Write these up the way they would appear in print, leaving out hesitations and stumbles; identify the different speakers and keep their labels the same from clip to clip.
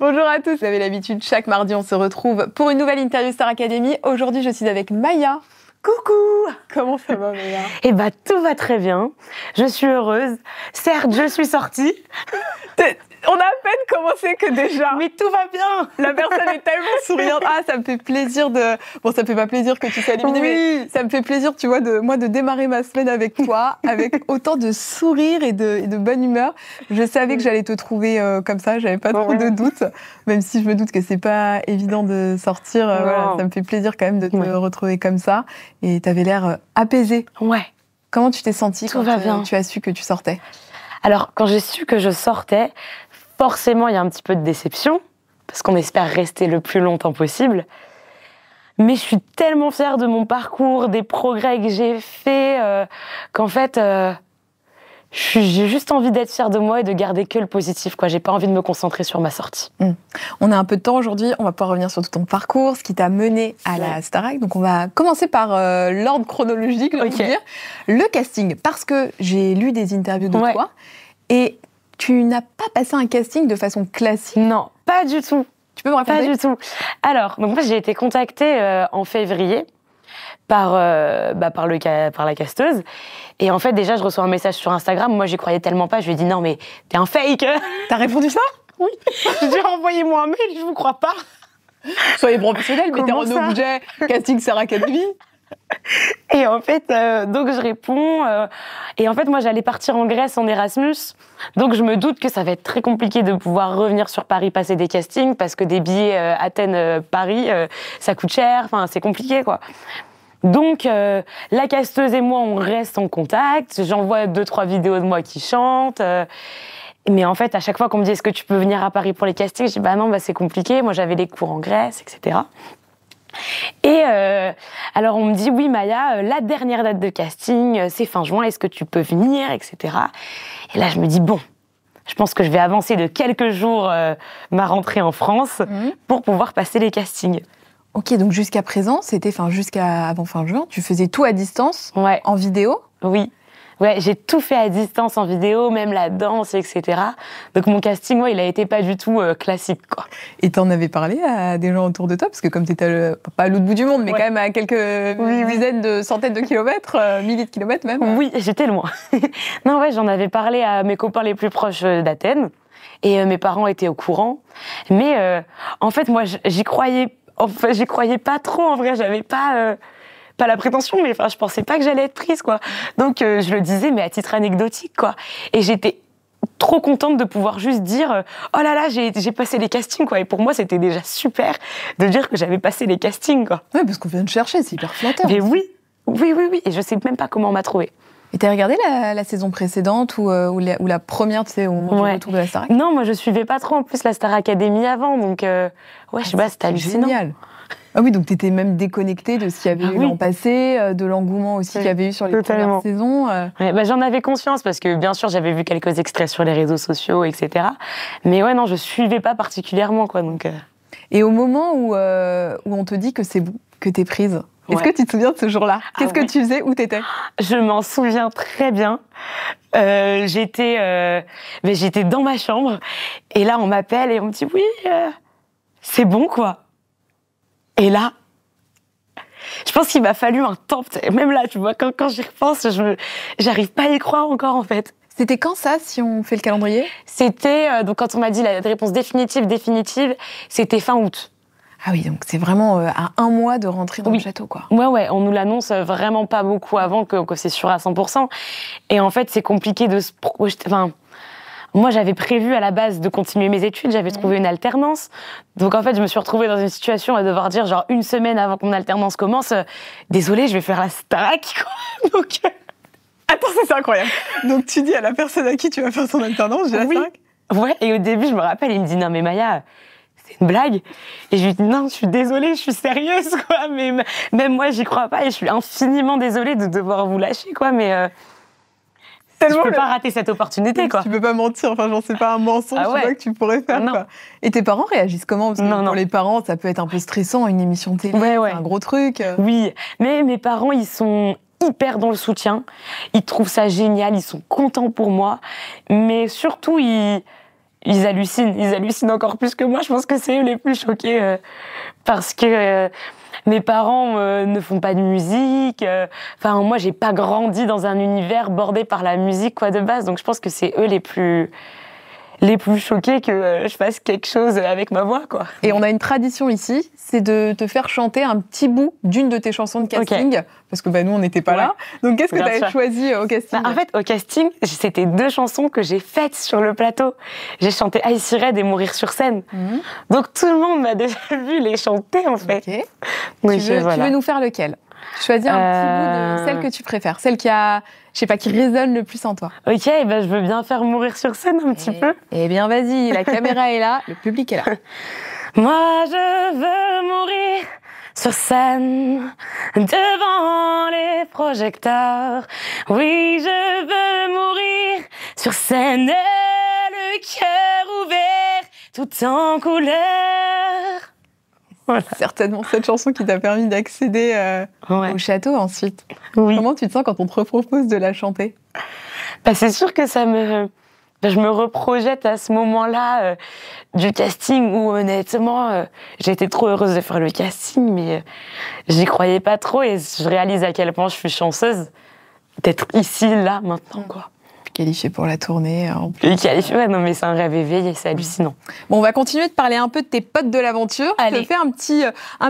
Speaker 1: Bonjour à tous, vous avez l'habitude, chaque mardi on se retrouve pour une nouvelle interview Star Academy. Aujourd'hui je suis avec Maya.
Speaker 2: Coucou!
Speaker 1: Comment ça va Maya?
Speaker 2: Eh bah tout va très bien, je suis heureuse. Certes, je suis sortie.
Speaker 1: On a à peine commencé que déjà.
Speaker 2: Mais tout va bien.
Speaker 1: La personne est tellement souriante. Ah, ça me fait plaisir de... Bon, ça me fait pas plaisir que tu sois éliminée, mais ça me fait plaisir, tu vois, de démarrer ma semaine avec toi, avec autant de sourire et de bonne humeur. Je savais que j'allais te trouver comme ça, j'avais pas trop de doutes, même si je me doute que c'est pas évident de sortir. Voilà, ça me fait plaisir quand même de te retrouver comme ça. Et t'avais l'air apaisée.
Speaker 2: Ouais.
Speaker 1: Comment tu t'es sentie quand tu as su que tu sortais?
Speaker 2: Alors, quand j'ai su que je sortais, forcément, il y a un petit peu de déception, parce qu'on espère rester le plus longtemps possible. Mais je suis tellement fière de mon parcours, des progrès que j'ai faits, qu'en fait, j'ai juste envie d'être fière de moi et de garder que le positif, quoi. J'ai pas envie de me concentrer sur ma sortie.
Speaker 1: On a un peu de temps aujourd'hui, on va pouvoir revenir sur tout ton parcours, ce qui t'a mené à la Starac. Donc on va commencer par l'ordre chronologique, j'ai envie de dire. Le casting, parce que j'ai lu des interviews de toi, et tu n'as pas passé un casting de façon classique.
Speaker 2: Non, pas du tout.
Speaker 1: Tu peux me raconter?
Speaker 2: Pas du tout. Alors, donc moi j'ai été contactée en février par la casteuse. Et en fait, déjà, je reçois un message sur Instagram. Moi, j'y croyais tellement pas. Je lui ai dit non, mais t'es un fake.
Speaker 1: T'as répondu ça?
Speaker 2: Oui. Je lui ai envoyé moi un mail, je vous crois pas.
Speaker 1: Soyez professionnels, mettez en objet casting Star Academy.
Speaker 2: Et en fait, donc je réponds. Et en fait, moi, j'allais partir en Grèce en Erasmus. Donc, je me doute que ça va être très compliqué de pouvoir revenir sur Paris, passer des castings, parce que des billets Athènes-Paris, ça coûte cher. Enfin, c'est compliqué, quoi. Donc, la casteuse et moi, on reste en contact. J'envoie 2-3 vidéos de moi qui chante. Mais en fait, à chaque fois qu'on me dit « Est-ce que tu peux venir à Paris pour les castings ?» Je dis « Bah non, bah c'est compliqué. Moi, j'avais les cours en Grèce, etc. » Et alors, on me dit « Oui, Maya, la dernière date de casting, c'est fin juin. Est-ce que tu peux venir, etc. » Et là, je me dis « Bon, je pense que je vais avancer de quelques jours ma rentrée en France pour pouvoir passer les castings. »
Speaker 1: Ok, donc jusqu'à présent, c'était jusqu'à avant fin juin, tu faisais tout à distance, en vidéo?
Speaker 2: Oui. Ouais, j'ai tout fait à distance en vidéo, même la danse, etc. Donc mon casting, il a été pas du tout classique, quoi.
Speaker 1: Et t'en avais parlé à des gens autour de toi? Parce que comme t'étais pas à l'autre bout du monde, mais quand même à quelques dizaines de centaines de kilomètres, milliers de kilomètres même.
Speaker 2: Oui, j'étais loin. Non, ouais, j'en avais parlé à mes copains les plus proches d'Athènes. Et mes parents étaient au courant. Mais en fait, moi, j'y croyais pas trop, en vrai. J'avais pas la prétention, mais je pensais pas que j'allais être prise, quoi. Donc, je le disais, mais à titre anecdotique, quoi. Et j'étais trop contente de pouvoir juste dire oh là là, j'ai passé les castings, quoi. Et pour moi, c'était déjà super de dire que j'avais passé les castings, quoi.
Speaker 1: Ouais, parce qu'on vient de chercher, c'est hyper flatteur.
Speaker 2: Mais oui. Et je sais même pas comment on m'a trouvée.
Speaker 1: Et t'as regardé la saison précédente ou la première, tu sais, au moment du retour de la Starac?
Speaker 2: Non, moi je suivais pas trop en plus la Star Academy avant, donc je sais pas, c'était hallucinant.
Speaker 1: Génial. Ah oui, donc t'étais même déconnectée de ce qu'il y avait eu l'an passé, de l'engouement aussi qu'il y avait eu sur les premières saisons.
Speaker 2: J'en avais conscience parce que bien sûr j'avais vu quelques extraits sur les réseaux sociaux, etc. Mais ouais, non, je suivais pas particulièrement, quoi. Donc.
Speaker 1: Et au moment où on te dit que c'est bon, que t'es prise, est-ce que tu te souviens de ce jour-là? Qu'est-ce que tu faisais? Où t'étais?
Speaker 2: Je m'en souviens très bien. J'étais dans ma chambre et là on m'appelle et on me dit oui, c'est bon, quoi. Et là, je pense qu'il m'a fallu un temps. Même là, tu vois, quand j'y repense, j'arrive pas à y croire encore, en fait.
Speaker 1: C'était quand ça, si on fait le calendrier?
Speaker 2: C'était donc quand on m'a dit la réponse définitive, c'était fin août.
Speaker 1: Ah oui, donc c'est vraiment à 1 mois de rentrer dans le château, quoi.
Speaker 2: Ouais, on nous l'annonce vraiment pas beaucoup avant que c'est sûr à 100%. Et en fait, c'est compliqué de se projeter. Enfin, moi, j'avais prévu à la base de continuer mes études, j'avais trouvé une alternance. Donc en fait, je me suis retrouvée dans une situation à devoir dire, genre 1 semaine avant que mon alternance commence, désolée, je vais faire la Starac, quoi. Donc...
Speaker 1: Attends, c'est incroyable. Donc tu dis à la personne à qui tu vas faire ton alternance, j'ai la Starac?
Speaker 2: Ouais, et au début, je me rappelle, il me dit, non mais Maya, c'est une blague. Et je lui dis, non, je suis désolée, je suis sérieuse, quoi. Mais même moi, j'y crois pas et je suis infiniment désolée de devoir vous lâcher, quoi. Mais je peux pas rater cette opportunité, quoi.
Speaker 1: Tu peux pas mentir, enfin, j'en sais pas un mensonge que tu pourrais faire, quoi. Et tes parents réagissent comment? Parce que pour les parents, ça peut être un peu stressant, une émission télé, c'est un gros truc.
Speaker 2: Oui, mais mes parents, ils sont hyper dans le soutien. Ils trouvent ça génial, ils sont contents pour moi. Mais surtout, ils ils hallucinent encore plus que moi. Je pense que c'est eux les plus choqués parce que mes parents ne font pas de musique. Enfin, moi, j'ai pas grandi dans un univers bordé par la musique, quoi, de base. Donc, je pense que c'est eux les plus choqués que je fasse quelque chose avec ma voix, quoi.
Speaker 1: Et on a une tradition ici, c'est de te faire chanter un petit bout d'une de tes chansons de casting, parce que nous, on n'était pas là. Donc, qu'est-ce que tu avais choisi au casting?
Speaker 2: En fait, au casting, c'était 2 chansons que j'ai faites sur le plateau. J'ai chanté Icy Red et Mourir sur scène. Donc, tout le monde m'a déjà vu les chanter, en fait.
Speaker 1: Okay. Donc, tu veux nous faire lequel? Choisis un petit bout de celle que tu préfères, celle qui a, je sais pas, qui résonne le plus en toi.
Speaker 2: Ok, je veux bien faire Mourir sur scène un petit peu.
Speaker 1: Eh bien, vas-y, la caméra est là, le public est là.
Speaker 2: Moi, je veux mourir sur scène, devant les projecteurs. Oui, je veux mourir sur scène, le cœur ouvert, tout en couleur.
Speaker 1: Voilà. Certainement cette chanson qui t'a permis d'accéder au château ensuite.
Speaker 2: Oui.
Speaker 1: Comment tu te sens quand on te repropose de la chanter?
Speaker 2: C'est sûr que je me reprojette à ce moment-là du casting où honnêtement j'étais trop heureuse de faire le casting, mais j'y croyais pas trop et je réalise à quel point je suis chanceuse d'être ici, là, maintenant, quoi.
Speaker 1: Qualifié pour la tournée.
Speaker 2: Qualifié, non mais c'est un rêve éveillé, c'est hallucinant.
Speaker 1: Bon, on va continuer de parler un peu de tes potes de l'aventure. Je te fais un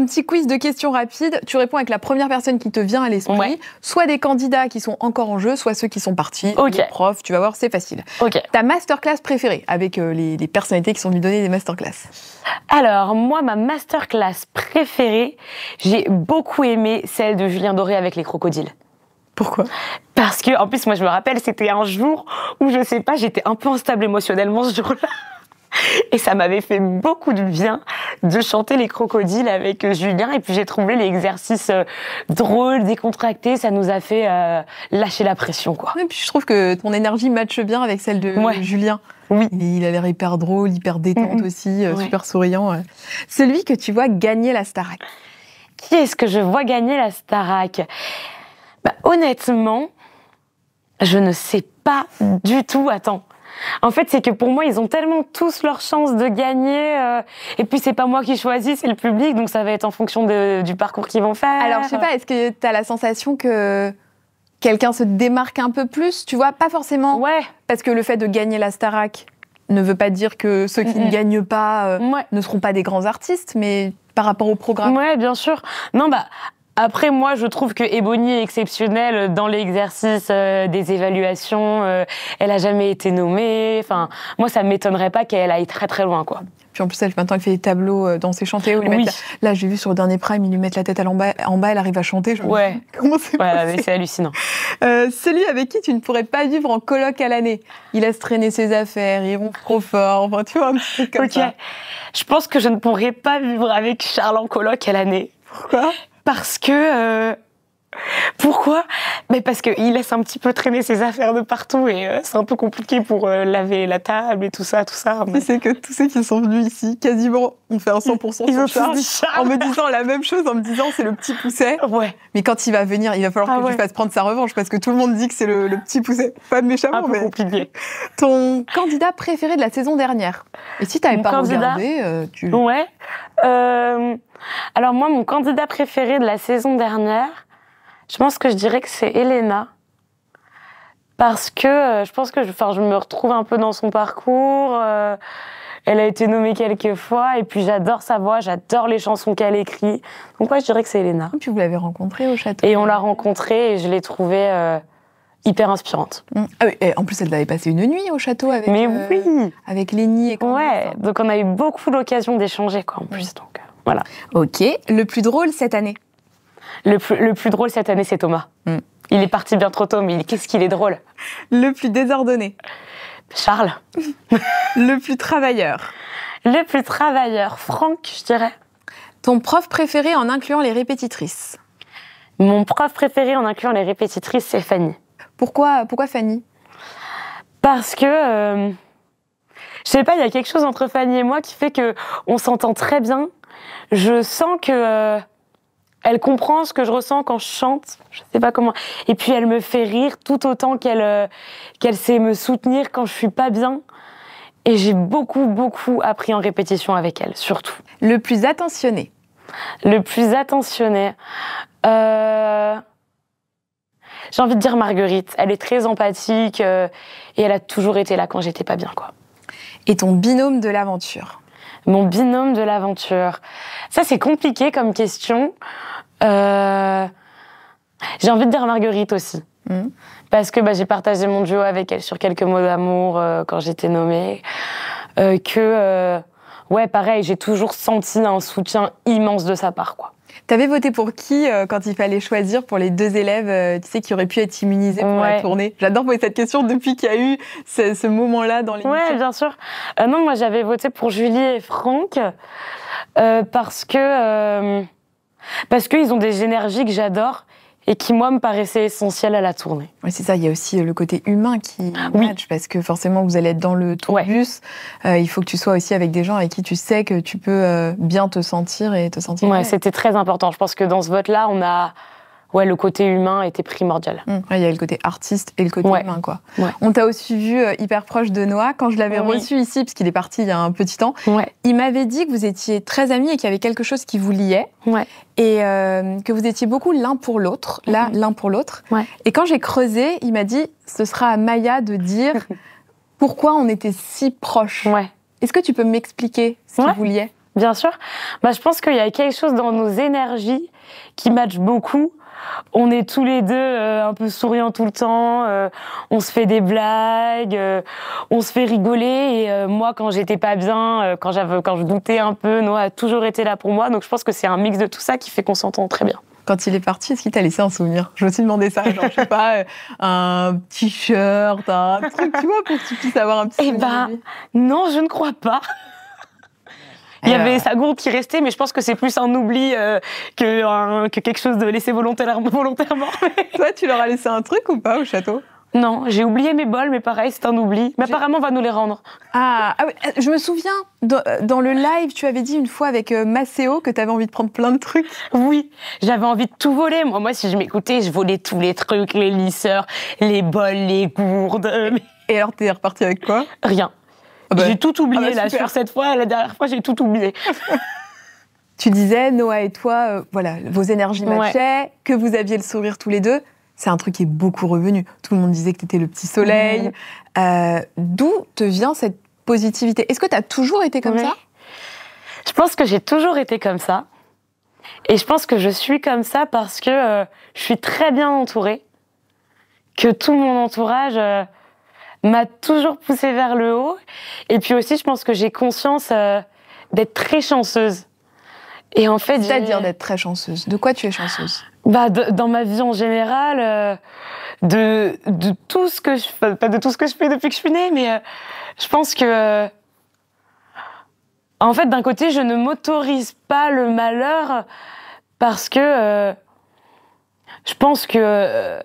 Speaker 1: petit quiz de questions rapides. Tu réponds avec la première personne qui te vient à l'esprit. Soit des candidats qui sont encore en jeu, soit ceux qui sont partis. Les profs, tu vas voir, c'est facile. Ta masterclass préférée, avec les personnalités qui sont venues donner des masterclass?
Speaker 2: Alors, moi, ma masterclass préférée, j'ai beaucoup aimé celle de Julien Doré avec les crocodiles.
Speaker 1: Pourquoi?
Speaker 2: Parce que, en plus, moi, je me rappelle, c'était un jour où, je sais pas, j'étais un peu instable émotionnellement ce jour-là. Et ça m'avait fait beaucoup de bien de chanter les crocodiles avec Julien. Et puis, j'ai trouvé l'exercice drôle, décontracté. Ça nous a fait lâcher la pression, quoi.
Speaker 1: Et puis, je trouve que ton énergie matche bien avec celle de Julien.
Speaker 2: Oui.
Speaker 1: Il a l'air hyper drôle, hyper détente aussi, super souriant. Celui que tu vois gagner la Starac.
Speaker 2: Qui est-ce que je vois gagner la Starac? Honnêtement, je ne sais pas du tout. Attends. En fait, c'est que pour moi, ils ont tellement tous leur chance de gagner. Et puis, c'est pas moi qui choisis, c'est le public. Donc, ça va être en fonction du parcours qu'ils vont faire.
Speaker 1: Alors, je sais pas, est-ce que tu as la sensation que quelqu'un se démarque un peu plus? Tu vois, pas forcément.
Speaker 2: Ouais.
Speaker 1: Parce que le fait de gagner la Starac ne veut pas dire que ceux qui ne gagnent pas ne seront pas des grands artistes, mais par rapport au programme.
Speaker 2: Ouais, bien sûr. Non, après, moi, je trouve que Ebony est exceptionnelle dans l'exercice des évaluations. Elle a jamais été nommée. Enfin, moi, ça m'étonnerait pas qu'elle aille très très loin, quoi.
Speaker 1: Puis en plus, maintenant, elle fait des tableaux dans ses chantés. Là, j'ai vu sur le dernier Prime, ils lui mettent la tête en bas, elle arrive à chanter. Comment c'est possible?
Speaker 2: C'est hallucinant.
Speaker 1: Celui avec qui tu ne pourrais pas vivre en coloc à l'année. Il laisse traîner ses affaires, il ronfle trop fort. Enfin, tu vois, un petit truc comme ça.
Speaker 2: Je pense que je ne pourrais pas vivre avec Charles en coloc à l'année.
Speaker 1: Pourquoi?
Speaker 2: Parce que... Pourquoi? Parce qu'il laisse un petit peu traîner ses affaires de partout et c'est un peu compliqué pour laver la table et tout ça.
Speaker 1: Tu sais que tous ceux qui sont venus ici, quasiment, ont fait un 100%
Speaker 2: Ils ont
Speaker 1: sur
Speaker 2: tous dit
Speaker 1: Charles, en me disant la même chose, en me disant c'est le petit pousset.
Speaker 2: Ouais.
Speaker 1: Mais quand il va venir, il va falloir que tu fasses prendre sa revanche parce que tout le monde dit que c'est le petit pousset. Pas de méchamment,
Speaker 2: un peu compliqué.
Speaker 1: Ton candidat préféré de la saison dernière? Et si tu n'avais pas regardé, tu...
Speaker 2: Ouais. Alors moi, mon candidat préféré de la saison dernière, je pense que je dirais que c'est Elena. Parce que je pense que je me retrouve un peu dans son parcours. Elle a été nommée quelques fois et puis j'adore sa voix, j'adore les chansons qu'elle écrit. Donc je dirais que c'est Elena.
Speaker 1: Et puis vous l'avez rencontrée au château.
Speaker 2: Et on l'a rencontrée et je l'ai trouvée hyper inspirante.
Speaker 1: Ah oui, et en plus, elle avait passé une nuit au château avec, avec Lénie et Candice.
Speaker 2: Ouais, donc on a eu beaucoup l'occasion d'échanger en plus. Donc, voilà.
Speaker 1: Ok, le plus drôle cette année?
Speaker 2: Le plus drôle cette année, c'est Thomas. Il est parti bien trop tôt, mais qu'est-ce qu'il est drôle.
Speaker 1: Le plus désordonné?
Speaker 2: Charles.
Speaker 1: Le plus travailleur?
Speaker 2: Le plus travailleur, Franck, je dirais.
Speaker 1: Ton prof préféré en incluant les répétitrices?
Speaker 2: Mon prof préféré en incluant les répétitrices, c'est Fanny.
Speaker 1: Pourquoi Fanny?
Speaker 2: Parce que, je sais pas, il y a quelque chose entre Fanny et moi qui fait que on s'entend très bien. Je sens que elle comprend ce que je ressens quand je chante, je sais pas comment. Et puis elle me fait rire tout autant qu'elle sait me soutenir quand je suis pas bien. Et j'ai beaucoup, beaucoup appris en répétition avec elle, surtout.
Speaker 1: Le plus attentionné?
Speaker 2: Le plus attentionné... J'ai envie de dire Marguerite. Elle est très empathique et elle a toujours été là quand j'étais pas bien, quoi.
Speaker 1: Et ton binôme de l'aventure?
Speaker 2: Mon binôme de l'aventure. Ça, c'est compliqué comme question. J'ai envie de dire Marguerite aussi. Parce que j'ai partagé mon duo avec elle sur quelques mots d'amour quand j'étais nommée. Ouais, pareil, j'ai toujours senti un soutien immense de sa part, quoi.
Speaker 1: T'avais voté pour qui quand il fallait choisir pour les 2 élèves, tu sais, qui auraient pu être immunisés pour la tournée? J'adore poser cette question depuis qu'il y a eu ce moment-là dans l'émission.
Speaker 2: Ouais, bien sûr. Non, moi, j'avais voté pour Julie et Franck parce qu'ils ont des énergies que j'adore et qui, moi, me paraissaient essentielles à la tournée.
Speaker 1: Oui, c'est ça. Il y a aussi le côté humain qui match, parce que forcément, vous allez être dans le tourbus. Il faut que tu sois aussi avec des gens avec qui tu sais que tu peux bien te sentir et te sentir bien.
Speaker 2: Ouais, c'était très important. Je pense que dans ce vote-là, le côté humain était primordial.
Speaker 1: Il y a le côté artiste et le côté humain, quoi.
Speaker 2: Ouais.
Speaker 1: On t'a aussi vu hyper proche de Noah. Quand je l'avais reçu ici, parce qu'il est parti il y a un petit temps, il m'avait dit que vous étiez très amis et qu'il y avait quelque chose qui vous liait. Et que vous étiez beaucoup l'un pour l'autre, l'un pour l'autre. Et quand j'ai creusé, il m'a dit, ce sera à Maya de dire pourquoi on était si proches. Est-ce que tu peux m'expliquer ce qui vous liait?
Speaker 2: Bien sûr. Je pense qu'il y a quelque chose dans nos énergies qui match beaucoup. On est tous les deux un peu souriants tout le temps, on se fait des blagues, on se fait rigoler. Et moi, quand j'étais pas bien, quand je doutais un peu, Noah a toujours été là pour moi. Donc je pense que c'est un mix de tout ça qui fait qu'on s'entend très bien.
Speaker 1: Quand il est parti, est-ce qu'il t'a laissé un souvenir? Je me suis demandé ça, genre, je sais pas, un t-shirt, un truc, tu vois, pour que tu puisses avoir un petit souvenir.
Speaker 2: Non, je ne crois pas. Il y avait sa gourde qui restait, mais je pense que c'est plus un oubli que quelque chose de laissé volontairement.
Speaker 1: Toi, tu leur as laissé un truc ou pas au château?
Speaker 2: Non, j'ai oublié mes bols, mais pareil, c'est un oubli. Mais apparemment, on va nous les rendre.
Speaker 1: Ah oui, je me souviens, dans le live, tu avais dit une fois avec Maceo que tu avais envie de prendre plein de trucs.
Speaker 2: Oui, j'avais envie de tout voler. Moi, si je m'écoutais, je volais tous les trucs, les lisseurs, les bols, les gourdes.
Speaker 1: Et alors, t'es reparti avec quoi?
Speaker 2: Rien. J'ai tout oublié, là, sur cette fois. La dernière fois, j'ai tout oublié.
Speaker 1: Tu disais, Noah et toi, vos énergies matchaient, que vous aviez le sourire tous les deux. C'est un truc qui est beaucoup revenu. Tout le monde disait que tu étais le petit soleil. D'où te vient cette positivité? Est-ce que tu as toujours été comme ça?
Speaker 2: Je pense que j'ai toujours été comme ça. Et je pense que je suis comme ça parce que je suis très bien entourée. Que tout mon entourage m'a toujours poussée vers le haut. Et puis aussi, je pense que j'ai conscience d'être très chanceuse. Et en fait,
Speaker 1: c'est-à-dire d'être très chanceuse. De quoi tu es chanceuse?
Speaker 2: Dans ma vie en général, de tout ce que je fais, pas de tout ce que je fais depuis que je suis née, mais je pense que, en fait, d'un côté, je ne m'autorise pas le malheur parce que je pense que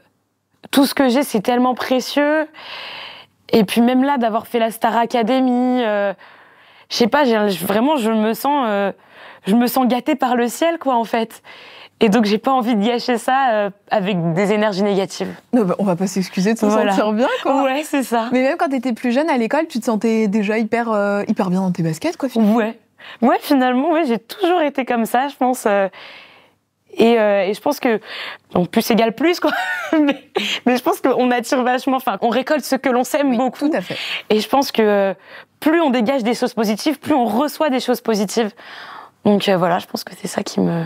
Speaker 2: tout ce que j'ai, c'est tellement précieux. Et puis même là, d'avoir fait la Star Academy, je sais pas, vraiment, je me sens gâtée par le ciel, quoi, en fait. Et donc, j'ai pas envie de gâcher ça avec des énergies négatives.
Speaker 1: Non, on va pas s'excuser de se sentir bien, quoi.
Speaker 2: Ouais, c'est ça.
Speaker 1: Mais même quand t'étais plus jeune à l'école, tu te sentais déjà hyper bien dans tes baskets, quoi, finalement.
Speaker 2: Ouais, finalement, j'ai toujours été comme ça, je pense. Et je pense que plus égale plus, quoi. mais je pense qu'on attire vachement, on récolte ce que l'on sème beaucoup.
Speaker 1: Tout à fait.
Speaker 2: Et je pense que plus on dégage des choses positives, plus on reçoit des choses positives. Donc voilà, je pense que c'est ça qui me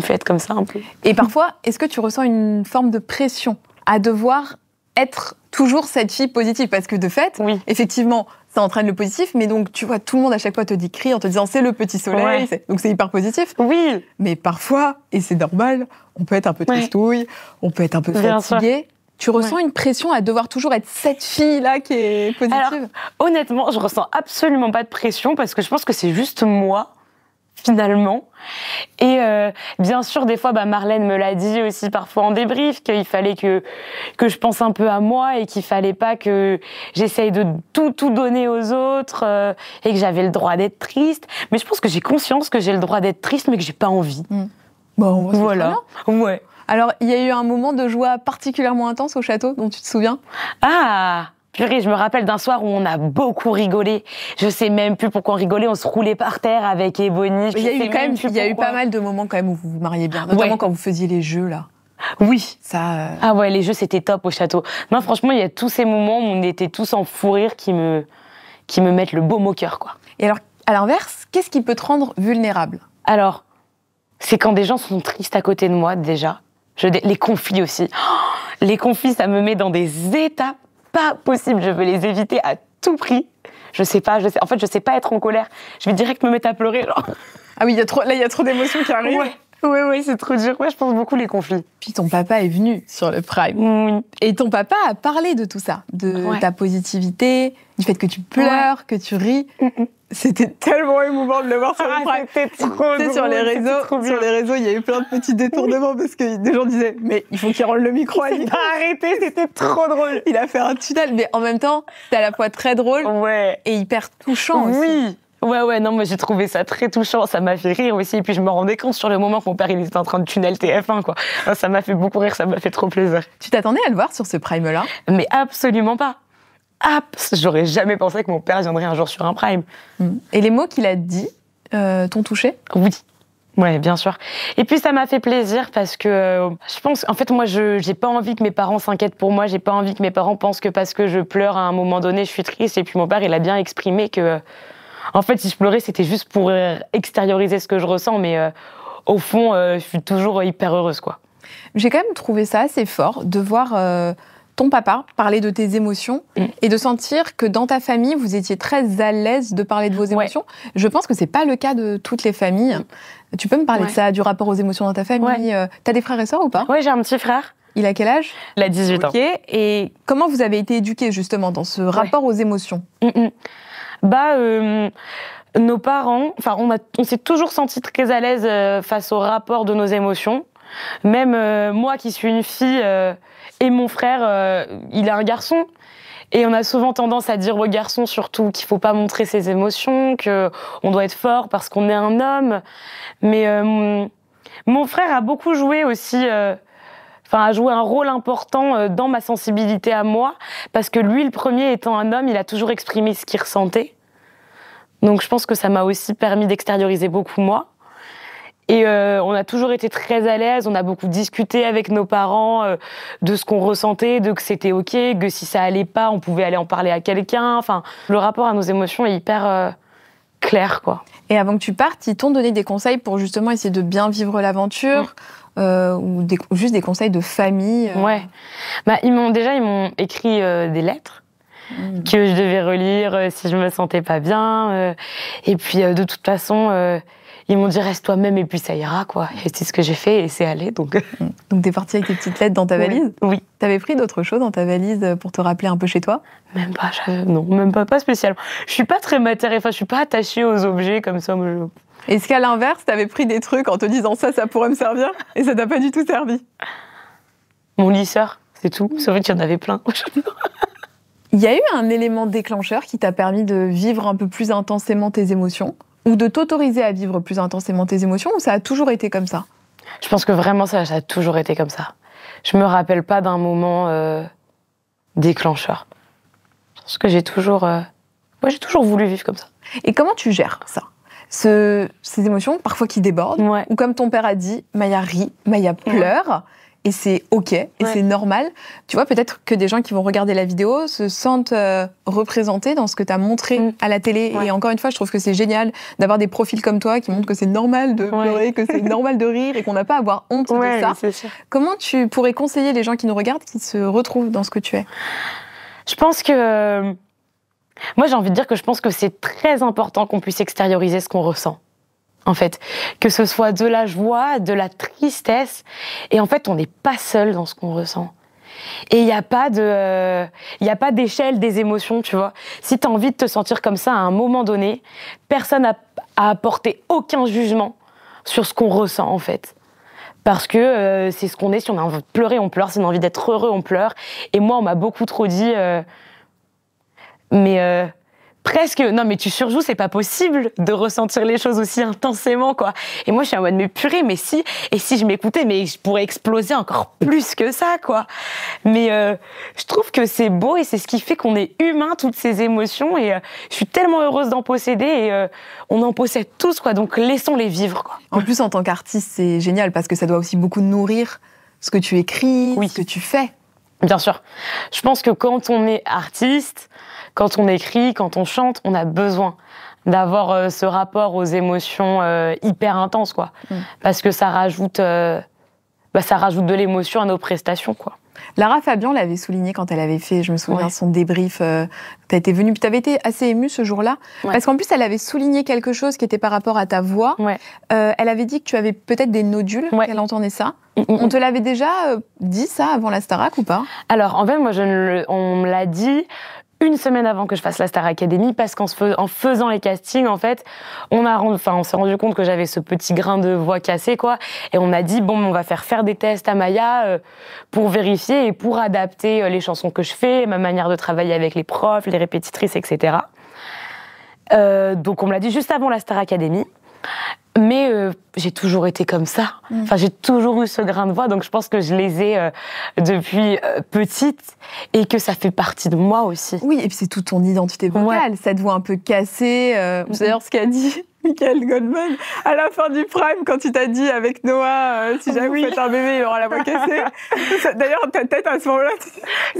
Speaker 2: fait être comme ça un peu.
Speaker 1: Et parfois, est-ce que tu ressens une forme de pression à devoir être toujours cette fille positive? Parce que de fait, effectivement, ça entraîne le positif, mais donc tu vois, tout le monde à chaque fois te dit crie en te disant c'est le petit soleil, donc c'est hyper positif.
Speaker 2: Oui.
Speaker 1: Mais parfois, et c'est normal, on peut être un peu tristouille, on peut être un peu fatigué. Tu ressens une pression à devoir toujours être cette fille-là qui est positive?
Speaker 2: Alors, honnêtement, je ressens absolument pas de pression parce que je pense que c'est juste moi. Finalement. Et bien sûr, des fois, Marlène me l'a dit aussi parfois en débrief, qu'il fallait que je pense un peu à moi et qu'il fallait pas que j'essaye de tout donner aux autres et que j'avais le droit d'être triste. Mais je pense que j'ai conscience que j'ai le droit d'être triste, mais que j'ai pas envie.
Speaker 1: Bon,
Speaker 2: voilà. Ouais.
Speaker 1: Alors, il y a eu un moment de joie particulièrement intense au château, dont tu te souviens?
Speaker 2: Ah, Purée, je me rappelle d'un soir où on a beaucoup rigolé. Je sais même plus pourquoi on rigolait. On se roulait par terre avec Ebony.
Speaker 1: Il y a eu pas mal de moments quand même où vous vous mariez bien, notamment quand vous faisiez les jeux là.
Speaker 2: Oui.
Speaker 1: Ça.
Speaker 2: Ah ouais, les jeux c'était top au château. Non, franchement, il y a tous ces moments où on était tous en fou rire qui me mettent le baume au cœur, quoi.
Speaker 1: Et alors, à l'inverse, qu'est-ce qui peut te rendre vulnérable?
Speaker 2: Alors, c'est quand des gens sont tristes à côté de moi, déjà. Les conflits aussi. Oh, les conflits, ça me met dans des états pas possibles. Je veux les éviter à tout prix. En fait, je sais pas être en colère. Je vais direct me mettre à pleurer, genre.
Speaker 1: Ah oui, il y a trop d'émotions qui arrivent.
Speaker 2: Ouais, c'est trop dur. Ouais, je pense beaucoup les conflits.
Speaker 1: Puis ton papa est venu sur le Prime.
Speaker 2: Oui.
Speaker 1: Et ton papa a parlé de tout ça, de ta positivité, du fait que tu pleures, que tu ris. C'était tellement émouvant de le voir sur le Prime.
Speaker 2: C'était trop drôle.
Speaker 1: Sur les réseaux, il y a eu plein de petits détournements parce que des gens disaient « Mais il faut qu'il rende le micro à
Speaker 2: Nina. » Arrêtez, c'était trop drôle.
Speaker 1: Il a fait un tunnel, mais en même temps, c'était à la fois très drôle et hyper touchant aussi.
Speaker 2: Oui. Ouais, non, moi j'ai trouvé ça très touchant, ça m'a fait rire aussi, et puis je me rendais compte sur le moment que mon père il était en train de tunnel TF1, quoi. Ça m'a fait beaucoup rire, ça m'a fait trop plaisir.
Speaker 1: Tu t'attendais à le voir sur ce Prime-là?
Speaker 2: Mais absolument pas. J'aurais jamais pensé que mon père viendrait un jour sur un Prime.
Speaker 1: Et les mots qu'il a dit t'ont touché?
Speaker 2: Oui. Ouais, bien sûr. Et puis ça m'a fait plaisir parce que je pense, en fait, moi, j'ai pas envie que mes parents s'inquiètent pour moi. J'ai pas envie que mes parents pensent que parce que je pleure à un moment donné, je suis triste. Et puis mon père, il a bien exprimé que, en fait, si je pleurais, c'était juste pour extérioriser ce que je ressens. Mais au fond, je suis toujours hyper heureuse, quoi.
Speaker 1: J'ai quand même trouvé ça assez fort de voir ton papa parler de tes émotions et de sentir que dans ta famille, vous étiez très à l'aise de parler de vos émotions. Je pense que c'est pas le cas de toutes les familles. Tu peux me parler de ça, du rapport aux émotions dans ta famille? T'as des frères et sœurs ou pas?
Speaker 2: Ouais, j'ai un petit frère.
Speaker 1: Il a quel âge?
Speaker 2: Il a 18 ans.
Speaker 1: Et comment vous avez été éduqués justement dans ce rapport aux émotions?
Speaker 2: Nos parents, on s'est toujours sentis très à l'aise face au rapport de nos émotions. Même moi qui suis une fille et mon frère, il a un garçon. Et on a souvent tendance à dire aux garçons surtout qu'il faut pas montrer ses émotions, qu'on doit être fort parce qu'on est un homme. Mais mon frère a beaucoup joué aussi, a joué un rôle important dans ma sensibilité à moi, parce que lui, le premier étant un homme, il a toujours exprimé ce qu'il ressentait. Donc je pense que ça m'a aussi permis d'extérioriser beaucoup moi. Et on a toujours été très à l'aise, on a beaucoup discuté avec nos parents de ce qu'on ressentait, de que c'était ok, que si ça allait pas, on pouvait aller en parler à quelqu'un. Enfin, le rapport à nos émotions est hyper clair, quoi.
Speaker 1: Et avant que tu partes, ils t'ont donné des conseils pour justement essayer de bien vivre l'aventure ou juste des conseils de famille?
Speaker 2: Ouais. Ils m'ont écrit des lettres que je devais relire si je me sentais pas bien. Et puis, de toute façon... ils m'ont dit reste toi-même et puis ça ira, quoi. Et c'est ce que j'ai fait et c'est allé, donc.
Speaker 1: Donc t'es partie avec tes petites lettres dans ta valise?
Speaker 2: Oui.
Speaker 1: T'avais pris d'autres choses dans ta valise pour te rappeler un peu chez toi?
Speaker 2: Même pas, non, même pas spécialement. Je suis pas très matérielle, je suis pas attachée aux objets comme ça.
Speaker 1: Est-ce qu'à l'inverse, t'avais pris des trucs en te disant ça pourrait me servir et ça t'a pas du tout servi?
Speaker 2: Mon lisseur, c'est tout. C'est vrai qu'il y en avait plein.
Speaker 1: Il y a eu un élément déclencheur qui t'a permis de vivre un peu plus intensément tes émotions? Ou de t'autoriser à vivre plus intensément tes émotions, ou ça a toujours été comme ça?
Speaker 2: Je pense que vraiment ça a toujours été comme ça. Je me rappelle pas d'un moment déclencheur. Je pense que j'ai toujours voulu vivre comme ça.
Speaker 1: Et comment tu gères ça? Ces émotions, parfois qui débordent, ou comme ton père a dit, Maya rit, Maya pleure, et c'est ok, et c'est normal. Tu vois, peut-être que des gens qui vont regarder la vidéo se sentent représentés dans ce que tu as montré à la télé. Et encore une fois, je trouve que c'est génial d'avoir des profils comme toi qui montrent que c'est normal de pleurer, que c'est normal de rire et qu'on n'a pas à avoir honte de ça.
Speaker 2: C'est sûr.
Speaker 1: Comment tu pourrais conseiller les gens qui nous regardent, qui se retrouvent dans ce que tu es?
Speaker 2: Je pense que... Moi, j'ai envie de dire que je pense que c'est très important qu'on puisse extérioriser ce qu'on ressent. En fait, que ce soit de la joie, de la tristesse, et en fait, on n'est pas seul dans ce qu'on ressent. Et il n'y a pas d'échelle des émotions, tu vois. Si tu as envie de te sentir comme ça à un moment donné, personne n'a à apporter aucun jugement sur ce qu'on ressent, en fait. Parce que c'est ce qu'on est. Si on a envie de pleurer, on pleure. Si on a envie d'être heureux, on pleure. Et moi, on m'a beaucoup trop dit... presque, non mais tu surjoues, c'est pas possible de ressentir les choses aussi intensément, quoi. Et moi, je suis en mode, mais purée, mais si, et si je m'écoutais, mais je pourrais exploser encore plus que ça, quoi. Mais je trouve que c'est beau et c'est ce qui fait qu'on est humain, toutes ces émotions, et je suis tellement heureuse d'en posséder, et on en possède tous, quoi, donc laissons-les vivre, quoi.
Speaker 1: En plus, en tant qu'artiste, c'est génial parce que ça doit aussi beaucoup nourrir ce que tu écris,
Speaker 2: oui.
Speaker 1: ce que tu fais.
Speaker 2: Bien sûr. Je pense que quand on est artiste, quand on écrit, quand on chante, on a besoin d'avoir ce rapport aux émotions hyper intenses, quoi. Parce que ça rajoute de l'émotion à nos prestations, quoi.
Speaker 1: Lara Fabian l'avait souligné quand elle avait fait, je me souviens, son débrief. T'as été venue, t'avais été assez émue ce jour-là, parce qu'en plus elle avait souligné quelque chose qui était par rapport à ta voix. Elle avait dit que tu avais peut-être des nodules, qu'elle entendait ça. On te l'avait déjà dit ça avant la Starac ou pas?
Speaker 2: Alors en fait, moi on me l'a dit une semaine avant que je fasse la Star Academy, parce qu'en faisant les castings, en fait, on s'est rendu compte que j'avais ce petit grain de voix cassé, quoi. Et on a dit, bon, on va faire des tests à Maya pour vérifier et pour adapter les chansons que je fais, ma manière de travailler avec les profs, les répétitrices, etc. Donc on me l'a dit juste avant la Star Academy. Mais j'ai toujours été comme ça. Enfin, j'ai toujours eu ce grain de voix, donc je pense que je les ai depuis petite et que ça fait partie de moi aussi.
Speaker 1: Oui, et puis c'est toute ton identité vocale, cette voix un peu cassée. C'est d'ailleurs ce qu'a dit Michael Goldman à la fin du Prime quand il t'a dit avec Noah, si jamais vous faites un bébé, il aura la voix cassée. D'ailleurs, ta tête à ce moment-là...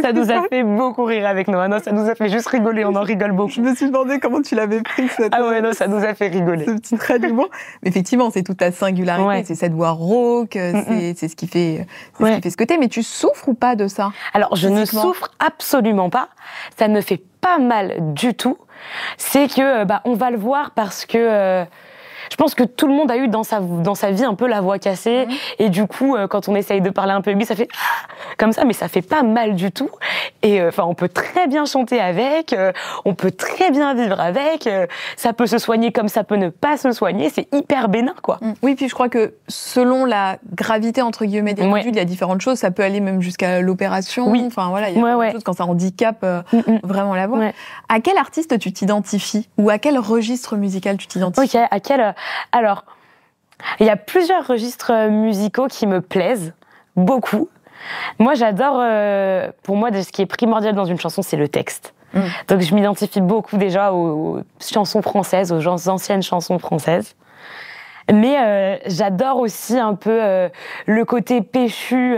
Speaker 2: Ça nous a fait beaucoup rire avec Noah. Non, ça nous a fait juste rigoler, on en rigole beaucoup.
Speaker 1: Je me suis demandé comment tu l'avais pris, cette...
Speaker 2: Ah ouais, non, ça nous a fait rigoler.
Speaker 1: Ce petit trait d'humour. Mais effectivement, c'est toute ta singularité, c'est cette voix rauque, c'est ce qui fait ce que t'es. Mais tu souffres ou pas de ça?
Speaker 2: Alors, je ne souffre absolument pas. Ça ne me fait pas mal du tout. C'est que on va le voir parce que je pense que tout le monde a eu dans sa vie un peu la voix cassée, et du coup quand on essaye de parler un peu aigu, ça fait comme ça, mais ça fait pas mal du tout. Et on peut très bien chanter avec, on peut très bien vivre avec, ça peut se soigner comme ça peut ne pas se soigner, c'est hyper bénin, quoi.
Speaker 1: Oui, puis je crois que selon la gravité entre guillemets des nodules, il y a différentes choses, ça peut aller même jusqu'à l'opération. Enfin voilà, il y a plein de choses quand ça handicape vraiment la voix. À quel artiste tu t'identifies, ou à quel registre musical tu t'identifies?
Speaker 2: Ok, à quel... Alors, il y a plusieurs registres musicaux qui me plaisent beaucoup. Moi, j'adore... pour moi, ce qui est primordial dans une chanson, c'est le texte. Donc, je m'identifie beaucoup déjà aux chansons françaises, aux anciennes chansons françaises. Mais j'adore aussi un peu le côté péchu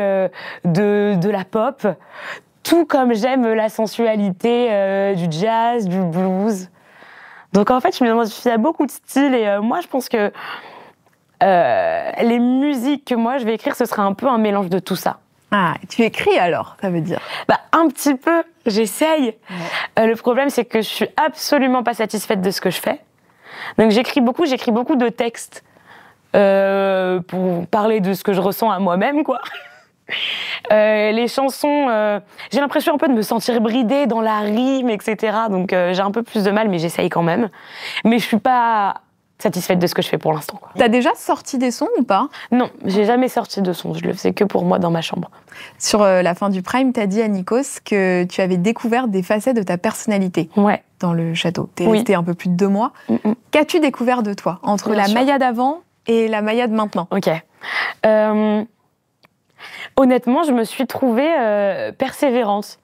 Speaker 2: de la pop, tout comme j'aime la sensualité du jazz, du blues. Donc en fait, je m'identifie à beaucoup de styles, et moi, je pense que les musiques que moi je vais écrire, ce sera un peu un mélange de tout ça.
Speaker 1: Ah, tu écris alors, ça veut dire?
Speaker 2: Un petit peu, j'essaye. Le problème, c'est que je suis absolument pas satisfaite de ce que je fais. Donc j'écris beaucoup de textes pour parler de ce que je ressens à moi-même, quoi. Les chansons, j'ai l'impression un peu de me sentir bridée dans la rime, etc. Donc j'ai un peu plus de mal, mais j'essaye quand même. Mais je suis pas satisfaite de ce que je fais pour l'instant, quoi.
Speaker 1: T'as déjà sorti des sons ou pas?
Speaker 2: Non, j'ai jamais sorti de son. Je le faisais que pour moi dans ma chambre.
Speaker 1: Sur la fin du Prime, t'as dit à Nikos que tu avais découvert des facettes de ta personnalité dans le château. T'es restée un peu plus de 2 mois. Qu'as-tu découvert de toi entre la Maya d'avant et la Maya de maintenant?
Speaker 2: Ok. Honnêtement, je me suis trouvée persévérante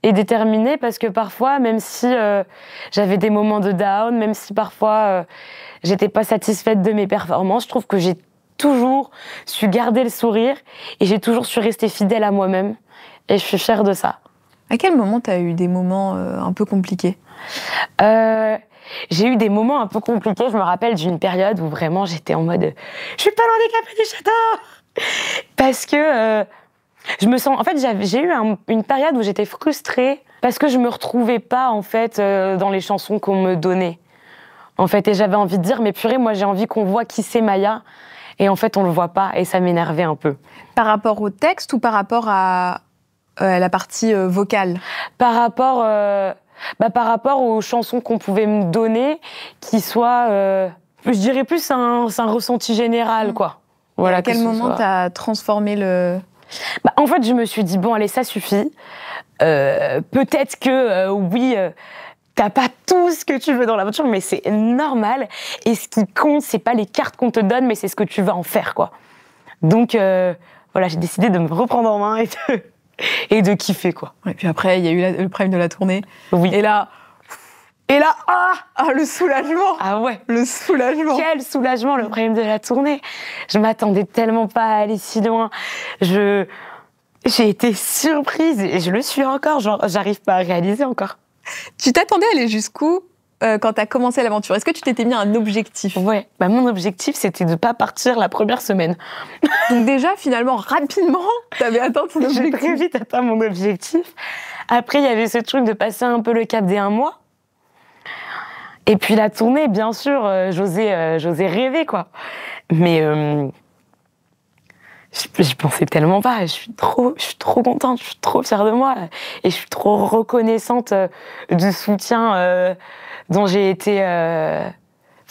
Speaker 2: et déterminée, parce que parfois, même si j'avais des moments de down, même si parfois j'étais pas satisfaite de mes performances, je trouve que j'ai toujours su garder le sourire et j'ai toujours su rester fidèle à moi-même, et je suis fière de ça.
Speaker 1: À quel moment t'as eu des moments un peu compliqués?
Speaker 2: J'ai eu des moments un peu compliqués. Je me rappelle d'une période où vraiment j'étais en mode « Je suis pas handicapée du château !» Parce que je me sens... En fait, j'ai eu une période où j'étais frustrée parce que je me retrouvais pas, en fait, dans les chansons qu'on me donnait. En fait, et j'avais envie de dire « Mais purée, moi j'ai envie qu'on voit qui c'est Maya !» Et en fait, on le voit pas, et ça m'énervait un peu.
Speaker 1: Par rapport au texte ou par rapport à la partie vocale?
Speaker 2: Par rapport aux chansons qu'on pouvait me donner, qui soient, je dirais plus un ressenti général, quoi.
Speaker 1: Voilà, à quel moment t'as transformé le...
Speaker 2: En fait, je me suis dit, bon, allez, ça suffit. Peut-être que, oui, t'as pas tout ce que tu veux dans l'aventure, mais c'est normal. Et ce qui compte, c'est pas les cartes qu'on te donne, mais c'est ce que tu vas en faire, quoi. Donc, voilà, j'ai décidé de me reprendre en main et de kiffer, quoi.
Speaker 1: Et puis après, il y a eu le prime de la tournée.
Speaker 2: Oui.
Speaker 1: Et là, le soulagement.
Speaker 2: Ah ouais.
Speaker 1: Le soulagement.
Speaker 2: Quel soulagement, le prime de la tournée. Je m'attendais tellement pas à aller si loin. J'ai été surprise et je le suis encore. Genre, j'arrive pas à réaliser encore.
Speaker 1: Tu t'attendais à aller jusqu'où quand t'as commencé l'aventure? Est-ce que tu t'étais mis un objectif?
Speaker 2: Ouais. Bah, mon objectif, c'était de pas partir la première semaine.
Speaker 1: Donc déjà, finalement, rapidement, t'avais atteint ton objectif.
Speaker 2: J'ai très vite atteint mon objectif. Après, il y avait ce truc de passer un peu le cap des 1 mois. Et puis la tournée, bien sûr, j'osais rêver, quoi. Mais j'y pensais tellement pas. Je suis trop contente, je suis trop fière de moi. Et je suis trop reconnaissante du soutien dont j'ai été...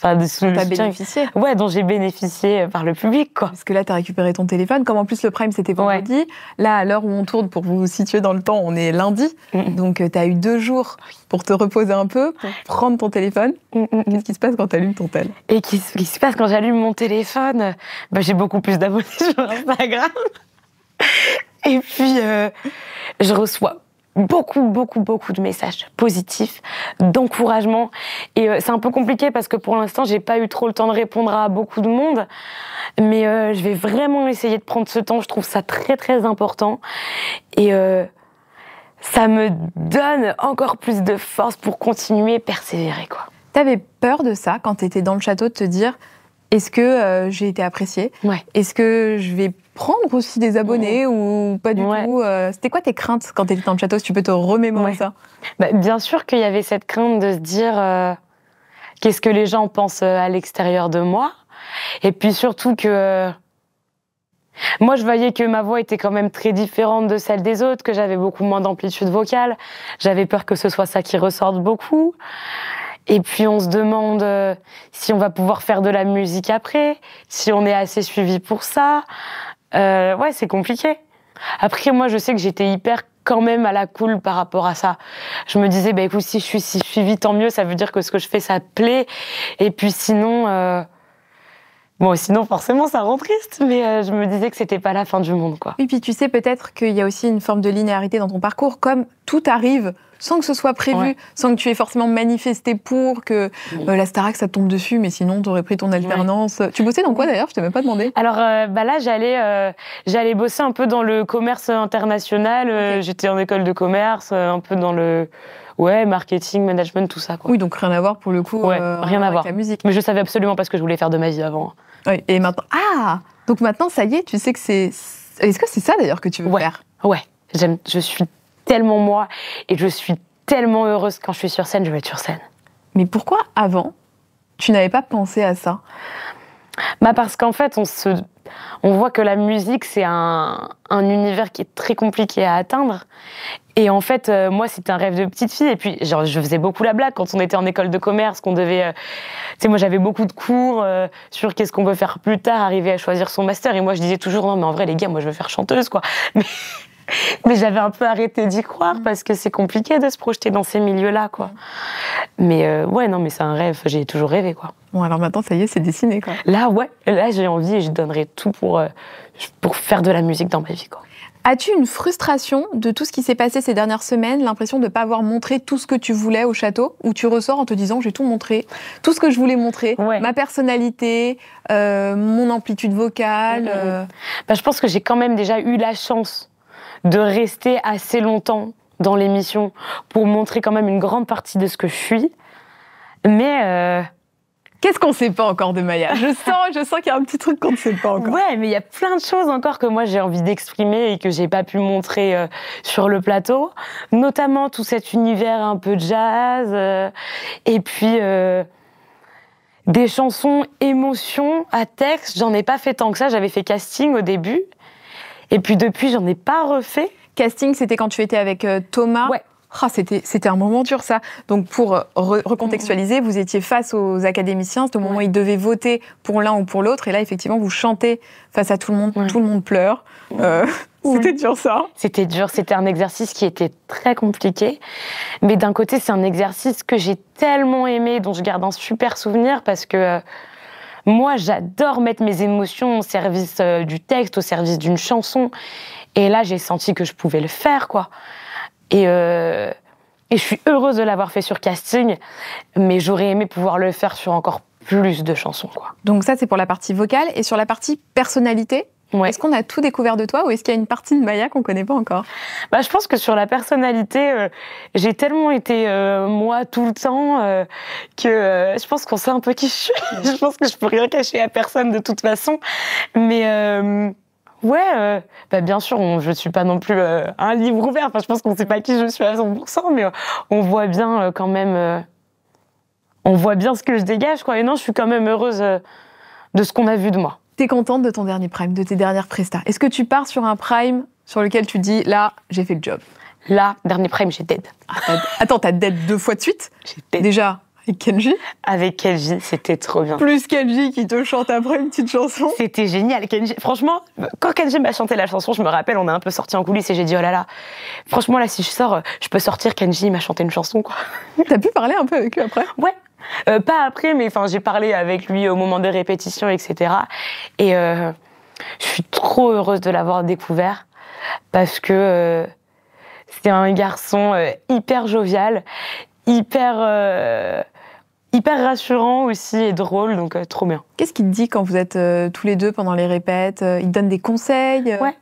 Speaker 2: Enfin,
Speaker 1: t'as bénéficié.
Speaker 2: Ouais, dont j'ai bénéficié par le public, quoi.
Speaker 1: Parce que là, t'as récupéré ton téléphone. Comme en plus, le prime, c'était vendredi. Ouais. Là, à l'heure où on tourne, pour vous situer dans le temps, on est lundi. Donc, t'as eu 2 jours pour te reposer un peu, pour prendre ton téléphone. Qu'est-ce qui se passe quand t'allumes ton tel?
Speaker 2: Et qu'est-ce qui se passe quand j'allume mon téléphone? Bah, j'ai beaucoup plus d'abonnés sur Instagram. Et puis, je reçois beaucoup de messages positifs, d'encouragement. Et c'est un peu compliqué parce que pour l'instant, j'ai pas eu trop le temps de répondre à beaucoup de monde. Mais je vais vraiment essayer de prendre ce temps. Je trouve ça très, très important. Et ça me donne encore plus de force pour continuer, persévérer, quoi.
Speaker 1: T'avais peur de ça quand t'étais dans le château, de te dire, est-ce que j'ai été appréciée?
Speaker 2: Ouais.
Speaker 1: Est-ce que je vais prendre aussi des abonnés ou pas du tout? C'était quoi tes craintes quand tu étais dans le château, si tu peux te remémorer ça?
Speaker 2: Bah, bien sûr qu'il y avait cette crainte de se dire qu'est-ce que les gens pensent à l'extérieur de moi. Et puis surtout que moi, je voyais que ma voix était quand même très différente de celle des autres, que j'avais beaucoup moins d'amplitude vocale. J'avais peur que ce soit ça qui ressorte beaucoup. Et puis on se demande si on va pouvoir faire de la musique après, si on est assez suivi pour ça. Ouais, c'est compliqué. Après, moi, je sais que j'étais hyper quand même à la cool par rapport à ça. Je me disais, bah écoute, si je suis suivie, tant mieux, ça veut dire que ce que je fais, ça plaît. Et puis sinon... Bon, sinon, forcément, ça rend triste, mais je me disais que c'était pas la fin du monde, quoi.
Speaker 1: Oui, puis tu sais peut-être qu'il y a aussi une forme de linéarité dans ton parcours, comme tout arrive sans que ce soit prévu, sans que tu aies forcément manifesté pour que la Starac, ça te tombe dessus, mais sinon, t'aurais pris ton alternance. Ouais. Tu bossais dans quoi, d'ailleurs? Je t'ai même pas demandé.
Speaker 2: Alors, bah là, j'allais bosser un peu dans le commerce international. Okay. J'étais en école de commerce, un peu dans le... Ouais, marketing, management, tout ça, quoi.
Speaker 1: Oui, donc rien à voir pour le coup
Speaker 2: rien à voir.
Speaker 1: avec la musique.
Speaker 2: Mais je savais absolument pas ce que je voulais faire de ma vie avant.
Speaker 1: Oui, et maintenant... Ah! Donc maintenant, ça y est, tu sais que c'est... Est-ce que c'est ça, d'ailleurs, que tu veux faire?
Speaker 2: Ouais, je suis tellement moi, et je suis tellement heureuse quand je suis sur scène, je veux être sur scène.
Speaker 1: Mais pourquoi, avant, tu n'avais pas pensé à ça?
Speaker 2: Bah parce qu'en fait, on voit que la musique, c'est un univers qui est très compliqué à atteindre. Et en fait, moi, c'était un rêve de petite fille. Et puis, genre, je faisais beaucoup la blague quand on était en école de commerce, qu'on devait... tu sais, moi, j'avais beaucoup de cours sur qu'est-ce qu'on peut faire plus tard, arriver à choisir son master. Et moi, je disais toujours, non, mais en vrai, les gars, moi, je veux faire chanteuse, quoi. Mais j'avais un peu arrêté d'y croire parce que c'est compliqué de se projeter dans ces milieux-là, quoi. Mais ouais, non, mais c'est un rêve. J'ai toujours rêvé, quoi.
Speaker 1: Bon, alors maintenant, ça y est, c'est dessiné, quoi.
Speaker 2: Là, ouais. Là, j'ai envie et je donnerai tout pour faire de la musique dans ma vie, quoi.
Speaker 1: As-tu une frustration de tout ce qui s'est passé ces dernières semaines, l'impression de ne pas avoir montré tout ce que tu voulais au château, ou tu ressors en te disant j'ai tout montré, tout ce que je voulais montrer, ma personnalité, mon amplitude vocale
Speaker 2: Bah, je pense que j'ai quand même déjà eu la chance de rester assez longtemps dans l'émission pour montrer quand même une grande partie de ce que je suis. Mais...
Speaker 1: Qu'est-ce qu'on ne sait pas encore de Maya? Je sens qu'il y a un petit truc qu'on ne sait pas encore.
Speaker 2: Ouais, mais il y a plein de choses encore que moi j'ai envie d'exprimer et que j'ai pas pu montrer sur le plateau. Notamment tout cet univers un peu jazz. Et puis des chansons émotions à texte. J'en ai pas fait tant que ça. J'avais fait casting au début. Et puis depuis, j'en ai pas refait.
Speaker 1: Casting, c'était quand tu étais avec Thomas.
Speaker 2: Ouais.
Speaker 1: C'était un moment dur, ça. Donc, pour recontextualiser, vous étiez face aux académiciens. C'est au moment où ils devaient voter pour l'un ou pour l'autre. Et là, effectivement, vous chantez face à tout le monde. Tout le monde pleure. C'était dur, ça.
Speaker 2: C'était dur. C'était un exercice qui était très compliqué. Mais d'un côté, c'est un exercice que j'ai tellement aimé, dont je garde un super souvenir, parce que moi, j'adore mettre mes émotions au service du texte, au service d'une chanson. Et là, j'ai senti que je pouvais le faire, quoi. Et je suis heureuse de l'avoir fait sur casting, mais j'aurais aimé pouvoir le faire sur encore plus de chansons, quoi.
Speaker 1: Donc ça, c'est pour la partie vocale. Et sur la partie personnalité, est-ce qu'on a tout découvert de toi ou est-ce qu'il y a une partie de Maya qu'on ne connaît pas encore ?
Speaker 2: Je pense que sur la personnalité, j'ai tellement été moi tout le temps que je pense qu'on sait un peu qui je suis. Je pense que je peux rien cacher à personne de toute façon. Mais... bien sûr, je suis pas non plus un livre ouvert. Enfin, je pense qu'on sait pas qui je suis à 100%, mais on voit bien quand même, on voit bien ce que je dégage, quoi. Et non, je suis quand même heureuse de ce qu'on a vu de moi.
Speaker 1: T'es contente de ton dernier prime, de tes dernières prestas. Est-ce que tu pars sur un prime sur lequel tu dis, là, j'ai fait le job ?
Speaker 2: Là, dernier prime, j'ai dead.
Speaker 1: Attends, t'as dead 2 fois de suite ?
Speaker 2: J'ai dead.
Speaker 1: Déjà avec Kenji ?
Speaker 2: Avec Kenji, c'était trop bien.
Speaker 1: Plus Kenji qui te chante après une petite chanson.
Speaker 2: C'était génial. Kenji, franchement, quand Kenji m'a chanté la chanson, je me rappelle, on a un peu sorti en coulisses et j'ai dit, oh là là, franchement, là, si je sors, je peux sortir, Kenji m'a chanté une chanson, quoi.
Speaker 1: T'as pu parler un peu avec lui après ?
Speaker 2: Ouais. Pas après, mais j'ai parlé avec lui au moment des répétitions, etc. Et je suis trop heureuse de l'avoir découvert parce que c'est un garçon hyper jovial, hyper rassurant aussi et drôle, donc trop bien.
Speaker 1: Qu'est-ce qu'il te dit quand vous êtes tous les deux pendant les répètes ? Il te donne des conseils ?
Speaker 2: Ouais.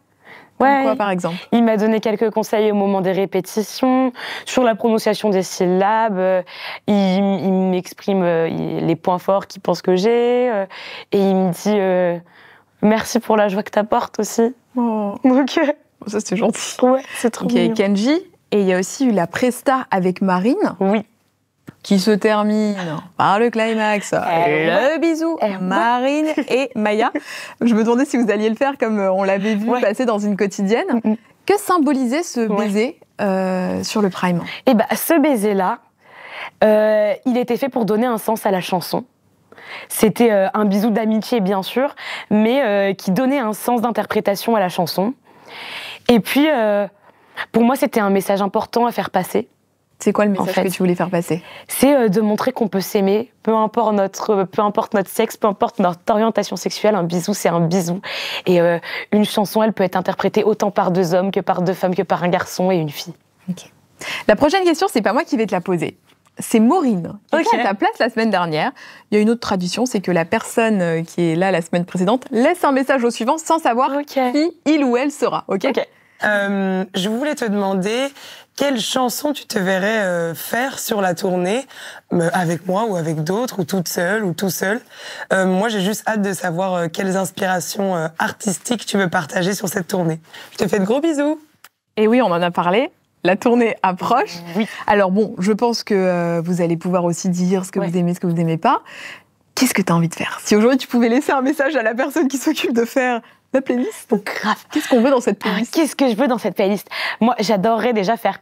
Speaker 1: Quoi, par exemple ?
Speaker 2: Il m'a donné quelques conseils au moment des répétitions, sur la prononciation des syllabes. Il m'exprime les points forts qu'il pense que j'ai. Et il me dit merci pour la joie que t'apportes aussi.
Speaker 1: Oh.
Speaker 2: Donc,
Speaker 1: ça, c'est gentil.
Speaker 2: Ouais, c'est trop mignon.
Speaker 1: Il y a Kenji, et il y a aussi eu la presta avec Marine.
Speaker 2: Oui.
Speaker 1: Qui se termine par le climax, le bisou, Marine et Maya. Je me demandais si vous alliez le faire comme on l'avait vu passer dans une quotidienne. Que symbolisait ce baiser sur le prime ?
Speaker 2: Ce baiser-là, il était fait pour donner un sens à la chanson. C'était un bisou d'amitié, bien sûr, mais qui donnait un sens d'interprétation à la chanson. Et puis, pour moi, c'était un message important à faire passer.
Speaker 1: C'est quoi le message que tu voulais faire passer ?
Speaker 2: C'est de montrer qu'on peut s'aimer, peu importe notre sexe, peu importe notre orientation sexuelle. Un bisou, c'est un bisou. Et une chanson, elle peut être interprétée autant par 2 hommes que par 2 femmes, que par un garçon et une fille.
Speaker 1: Okay. La prochaine question, c'est pas moi qui vais te la poser. C'est Maureen qui était à ta place la semaine dernière. Il y a une autre tradition, c'est que la personne qui est là la semaine précédente laisse un message au suivant sans savoir qui il ou elle sera. Ok.
Speaker 3: Je voulais te demander quelle chanson tu te verrais faire sur la tournée, avec moi ou avec d'autres, ou toute seule ou tout seul. Moi, j'ai juste hâte de savoir quelles inspirations artistiques tu veux partager sur cette tournée. Je te fais de gros bisous.
Speaker 1: Et oui, on en a parlé. La tournée approche.
Speaker 2: Oui.
Speaker 1: Alors bon, je pense que vous allez pouvoir aussi dire ce que vous aimez, ce que vous n'aimez pas. Qu'est-ce que tu as envie de faire ? Si aujourd'hui tu pouvais laisser un message à la personne qui s'occupe de faire la playlist,
Speaker 2: grave.
Speaker 1: Qu'est-ce qu'on veut dans cette playlist ?
Speaker 2: Qu'est-ce que je veux dans cette playlist ? Moi, j'adorerais déjà faire,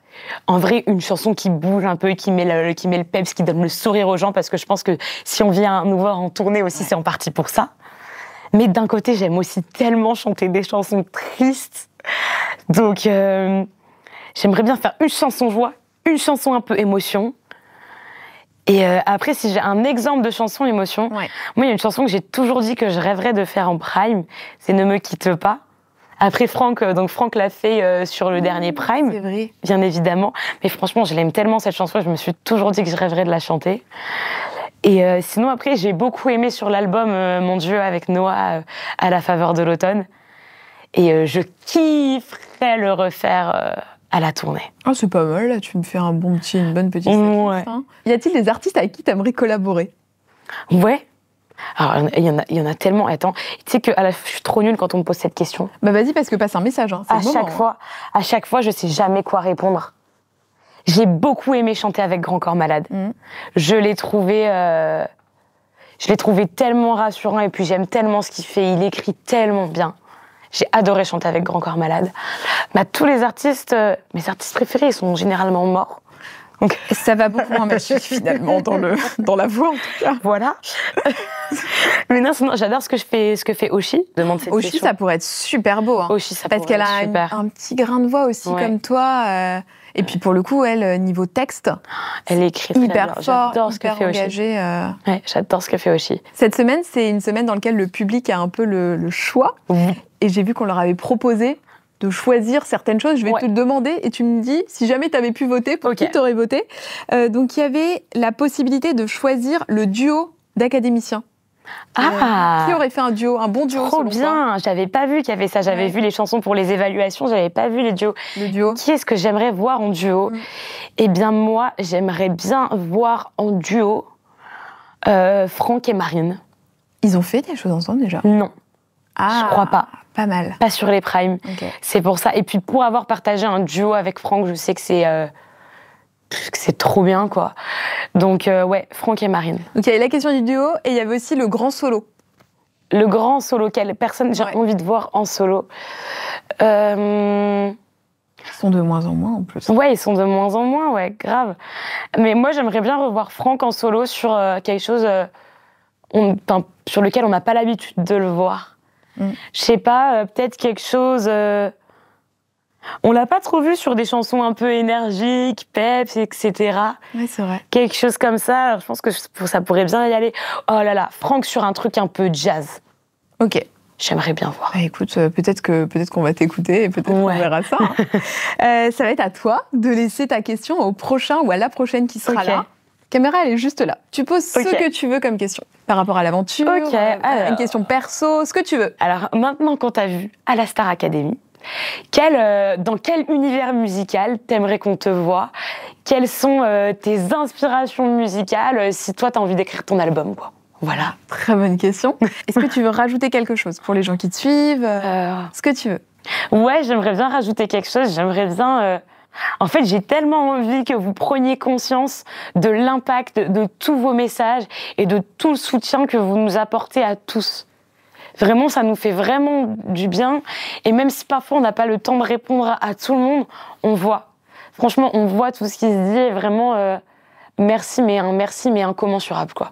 Speaker 2: en vrai, une chanson qui bouge un peu, qui met le peps, qui donne le sourire aux gens, parce que je pense que si on vient nous voir en tournée aussi, c'est en partie pour ça. Mais d'un côté, j'aime aussi tellement chanter des chansons tristes. Donc, j'aimerais bien faire une chanson joie, une chanson un peu émotion. Et après, si j'ai un exemple de chanson émotion, moi, il y a une chanson que j'ai toujours dit que je rêverais de faire en prime, c'est Ne me quitte pas. Après, Franck l'a fait sur le dernier prime,
Speaker 1: c'est vrai.
Speaker 2: Bien évidemment. Mais franchement, je l'aime tellement cette chanson, je me suis toujours dit que je rêverais de la chanter. Et sinon, après, j'ai beaucoup aimé sur l'album Mon Dieu avec Noah à la faveur de l'automne. Et je kifferais le refaire à la tournée.
Speaker 1: Ah, c'est pas mal, là, tu me fais une bonne petite séquence. Hein. Y a-t-il des artistes avec qui tu aimerais collaborer ?
Speaker 2: Ouais. Alors, il y en a tellement. Attends, tu sais que je suis trop nulle quand on me pose cette question.
Speaker 1: Bah vas-y, parce que passe un message. Hein.
Speaker 2: À chaque fois, je sais jamais quoi répondre. J'ai beaucoup aimé chanter avec Grand Corps Malade. Je l'ai trouvé tellement rassurant et puis j'aime tellement ce qu'il fait. Il écrit tellement bien. J'ai adoré chanter avec Grand Corps Malade. Bah, tous les artistes, mes artistes préférés, ils sont généralement morts.
Speaker 1: Donc, ça va beaucoup moins matcher finalement dans la voix en tout cas.
Speaker 2: Voilà. Mais non, j'adore ce que fait Oshi.
Speaker 1: Oshi, ça pourrait être super beau. Hein.
Speaker 2: Oshi, ça
Speaker 1: parce qu'elle a un petit grain de voix aussi comme toi. Et puis pour le coup, elle, niveau texte,
Speaker 2: elle écrit
Speaker 1: hyper fort, hyper engagée.
Speaker 2: Ouais, j'adore ce que fait Oshi.
Speaker 1: Cette semaine, c'est une semaine dans laquelle le public a un peu le choix. Et j'ai vu qu'on leur avait proposé de choisir certaines choses. Je vais te le demander et tu me dis si jamais tu avais pu voter, pour qui tu aurais voté. Donc il y avait la possibilité de choisir le duo d'académiciens. Qui aurait fait un duo, un bon duo?
Speaker 2: Trop bien. J'avais pas vu qu'il y avait ça. J'avais vu les chansons pour les évaluations. J'avais pas vu les duos.
Speaker 1: Le duo.
Speaker 2: Qui est-ce que j'aimerais voir en duo? Eh bien moi, j'aimerais bien voir en duo Franck et Marine.
Speaker 1: Ils ont fait des choses ensemble déjà?
Speaker 2: Non. Je crois pas.
Speaker 1: Pas mal.
Speaker 2: Pas sur les primes. C'est pour ça. Et puis pour avoir partagé un duo avec Franck, je sais que c'est trop bien, quoi. Donc ouais, Franck et Marine.
Speaker 1: Donc il y avait la question du duo et il y avait aussi le grand solo.
Speaker 2: Le grand solo, quelle personne j'ai envie de voir en solo?
Speaker 1: Ils sont de moins en moins en plus.
Speaker 2: Ouais, ils sont de moins en moins, ouais, grave. Mais moi, j'aimerais bien revoir Franck en solo sur quelque chose sur lequel on n'a pas l'habitude de le voir. Je sais pas, peut-être quelque chose... On l'a pas trop vu sur des chansons un peu énergiques, peps, etc.
Speaker 1: Oui, c'est vrai.
Speaker 2: Quelque chose comme ça, alors je pense que ça pourrait bien y aller. Oh là là, Franck sur un truc un peu jazz.
Speaker 1: Ok.
Speaker 2: J'aimerais bien voir.
Speaker 1: Bah, écoute, peut-être qu'on va t'écouter et peut-être qu'on verra ça. Ça va être à toi de laisser ta question au prochain ou à la prochaine qui sera là. La caméra, elle est juste là. Tu poses ce que tu veux comme question. Par rapport à l'aventure, une question perso, ce que tu veux.
Speaker 2: Alors, maintenant qu'on t'a vu à la Star Academy, dans quel univers musical t'aimerais qu'on te voie? Quelles sont tes inspirations musicales si toi, t'as envie d'écrire ton album, quoi? Voilà.
Speaker 1: Très bonne question. Est-ce que tu veux rajouter quelque chose pour les gens qui te suivent? Ce que tu veux.
Speaker 2: Ouais, j'aimerais bien rajouter quelque chose. J'aimerais bien... En fait, j'ai tellement envie que vous preniez conscience de l'impact de tous vos messages et de tout le soutien que vous nous apportez à tous. Vraiment, ça nous fait vraiment du bien. Et même si parfois on n'a pas le temps de répondre à tout le monde, on voit. Franchement, on voit tout ce qui se dit. Et vraiment, merci, mais incommensurable, quoi.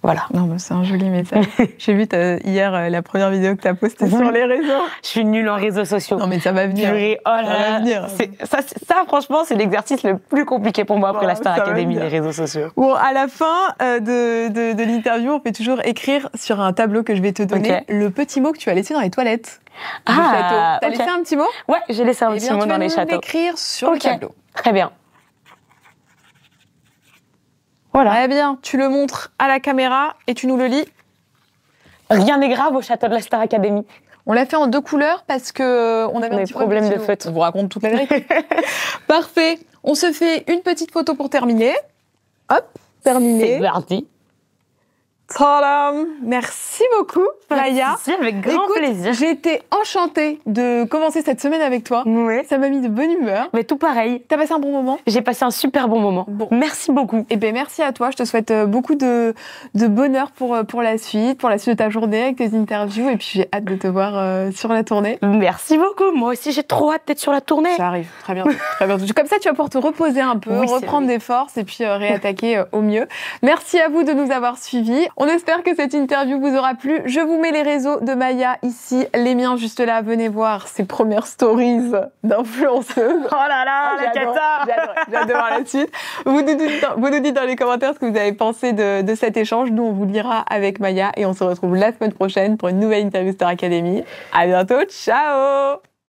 Speaker 2: Voilà.
Speaker 1: Non, mais c'est un joli message. J'ai vu hier la première vidéo que tu as postée sur les réseaux.
Speaker 2: Je suis nulle en réseaux sociaux.
Speaker 1: Non, mais ça va venir.
Speaker 2: Oh là là. Ça va venir. Ça, franchement, c'est l'exercice le plus compliqué pour moi après la Star Academy, les réseaux sociaux.
Speaker 1: Bon, à la fin de l'interview, on peut toujours écrire sur un tableau que je vais te donner le petit mot que tu as laissé dans les toilettes du château. T'as laissé un petit mot?
Speaker 2: Ouais, j'ai laissé un petit mot dans les châteaux.
Speaker 1: Tu vas l'écrire sur le tableau.
Speaker 2: Très bien.
Speaker 1: Voilà. Très bien, tu le montres à la caméra et tu nous le lis.
Speaker 2: Rien n'est grave au château de la Star Academy.
Speaker 1: On l'a fait en 2 couleurs parce que on avait un petit
Speaker 2: problème de feutre.
Speaker 1: On vous raconte toute la vérité. Parfait. On se fait une petite photo pour terminer. Hop, terminé.
Speaker 2: C'est parti.
Speaker 1: Tadam! Merci beaucoup, Maya.
Speaker 2: Merci, avec grand plaisir.
Speaker 1: J'ai été enchantée de commencer cette semaine avec toi.
Speaker 2: Ouais.
Speaker 1: Ça m'a mis de bonne humeur.
Speaker 2: Mais tout pareil.
Speaker 1: T'as passé un bon moment?
Speaker 2: J'ai passé un super bon moment.
Speaker 1: Bon.
Speaker 2: Merci beaucoup.
Speaker 1: Et ben merci à toi. Je te souhaite beaucoup de bonheur pour la suite de ta journée avec tes interviews. Et puis j'ai hâte de te voir sur la tournée.
Speaker 2: Merci beaucoup. Moi aussi, j'ai trop hâte d'être sur la tournée.
Speaker 1: Ça arrive très bientôt. Très bientôt. Comme ça, tu vas pouvoir te reposer un peu, reprendre des forces et puis réattaquer au mieux. Merci à vous de nous avoir suivis. On espère que cette interview vous aura plu. Je vous mets les réseaux de Maya ici, les miens juste là. Venez voir ses premières stories d'influenceuse.
Speaker 2: Oh là là, la cata!
Speaker 1: J'adore la suite. Vous nous dites dans les commentaires ce que vous avez pensé de cet échange. Nous, on vous lira avec Maya et on se retrouve la semaine prochaine pour une nouvelle interview Star Academy. À bientôt. Ciao!